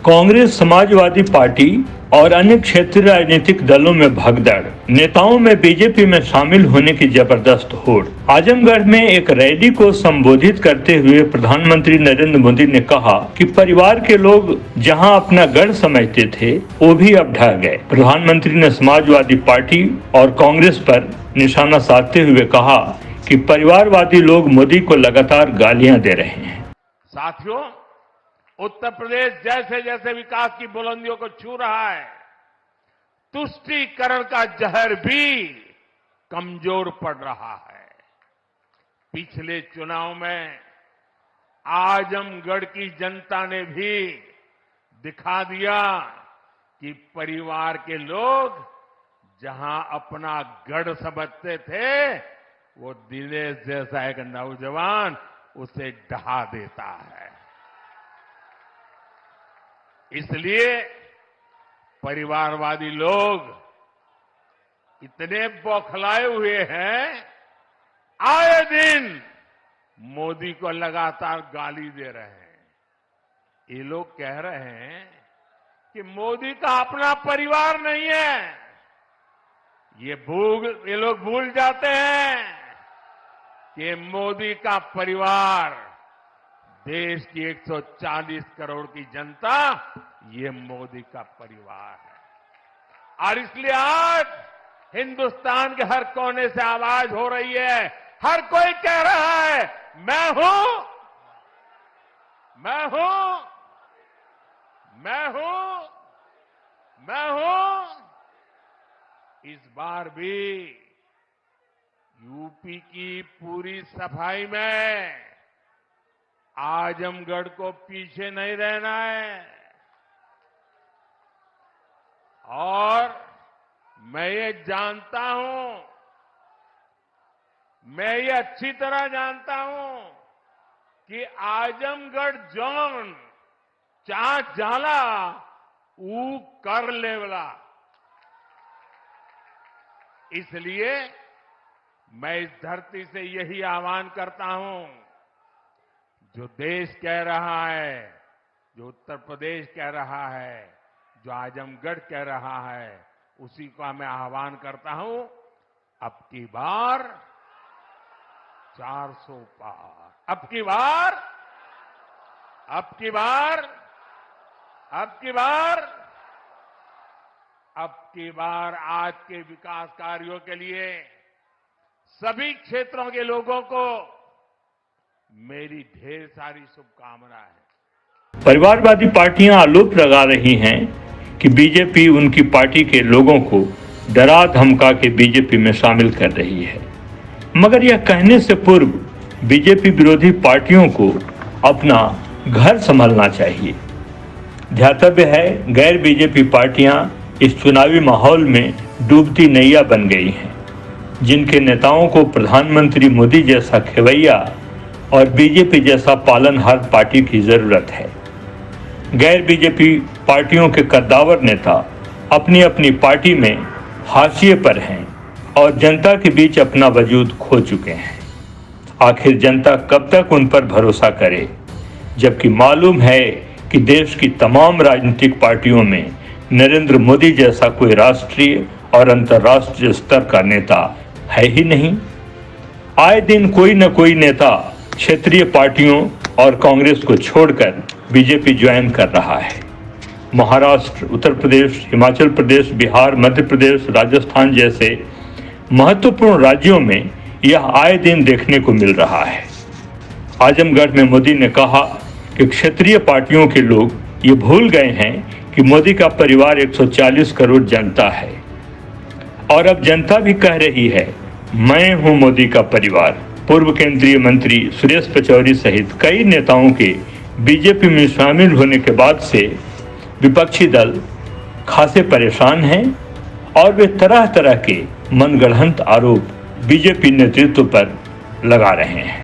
Congress, Samajwadi party और अन्य क्षेत्रीय राजनीतिक दलों में भगदड़, नेताओं में बीजेपी में शामिल होने की जबरदस्त होड़। आजमगढ़ में एक रैली को संबोधित करते हुए प्रधानमंत्री नरेंद्र मोदी ने कहा कि परिवार के लोग जहां अपना गढ़ समझते थे, वो भी अब ढह गए। प्रधानमंत्री ने समाजवादी पार्टी और कांग्रेस पर निशाना साधते हुए कहा कि परिवारवादी लोग मोदी को लगातार गालियां दे रहे हैं। साथियों, उत्तर प्रदेश जैसे जैसे विकास की बुलंदियों को छू रहा है, तुष्टीकरण का जहर भी कमजोर पड़ रहा है। पिछले चुनाव में आजमगढ़ की जनता ने भी दिखा दिया कि परिवार के लोग जहां अपना गढ़ समझते थे, वो दिनेश जैसा एक नौजवान उसे ढहा देता है। इसलिए परिवारवादी लोग इतने बौखलाए हुए हैं, आए दिन मोदी को लगातार गाली दे रहे हैं। ये लोग कह रहे हैं कि मोदी का अपना परिवार नहीं है। ये लोग भूल जाते हैं कि मोदी का परिवार देश की 140 करोड़ की जनता, ये मोदी का परिवार है। और इसलिए आज हिंदुस्तान के हर कोने से आवाज हो रही है, हर कोई कह रहा है, मैं हूं, मैं हूं, मैं हूं, मैं हूं। इस बार भी यूपी की पूरी सफाई में आजमगढ़ को पीछे नहीं रहना है। और मैं ये जानता हूं, मैं ये अच्छी तरह जानता हूं कि आजमगढ़ जोन चा जाला ऊ कर लेवला। इसलिए मैं इस धरती से यही आह्वान करता हूं, जो देश कह रहा है, जो उत्तर प्रदेश कह रहा है, जो आजमगढ़ कह रहा है, उसी का मैं आह्वान करता हूं, अब की बार 400 पार, अब की बार, अब की बार, अब की बार, अब की बार आज के विकास कार्यों के लिए सभी क्षेत्रों के लोगों को मेरी ढेर सारी शुभकामनाएं हैं। परिवारवादी पार्टियां आरोप लगा रही हैं कि बीजेपी उनकी पार्टी के लोगों को डरा धमका के बीजेपी में शामिल कर रही है, मगर यह कहने से पूर्व बीजेपी विरोधी पार्टियों को अपना घर संभालना चाहिए। ध्यातव्य है, गैर बीजेपी पार्टियां इस चुनावी माहौल में डूबती नैया बन गई हैं, जिनके नेताओं को प्रधानमंत्री मोदी जैसा खेवैया और बीजेपी जैसा पालनहार पार्टी की जरूरत है। गैर बीजेपी पार्टियों के कद्दावर नेता अपनी अपनी पार्टी में हाशिए पर हैं और जनता के बीच अपना वजूद खो चुके हैं। आखिर जनता कब तक उन पर भरोसा करे, जबकि मालूम है कि देश की तमाम राजनीतिक पार्टियों में नरेंद्र मोदी जैसा कोई राष्ट्रीय और अंतर्राष्ट्रीय स्तर का नेता है ही नहीं। आए दिन कोई न कोई नेता क्षेत्रीय पार्टियों और कांग्रेस को छोड़कर बीजेपी ज्वाइन कर रहा है। महाराष्ट्र, उत्तर प्रदेश, हिमाचल प्रदेश, बिहार, मध्य प्रदेश, राजस्थान जैसे महत्वपूर्ण राज्यों में यह आए दिन देखने को मिल रहा है। आजमगढ़ में मोदी ने कहा कि क्षेत्रीय पार्टियों के लोग ये भूल गए हैं कि मोदी का परिवार 140 करोड़ जनता है, और अब जनता भी कह रही है, मैं हूं मोदी का परिवार। पूर्व केंद्रीय मंत्री सुरेश पचौरी सहित कई नेताओं के बीजेपी में शामिल होने के बाद से विपक्षी दल खासे परेशान हैं और वे तरह तरह के मनगढ़ंत आरोप बीजेपी नेतृत्व पर लगा रहे हैं।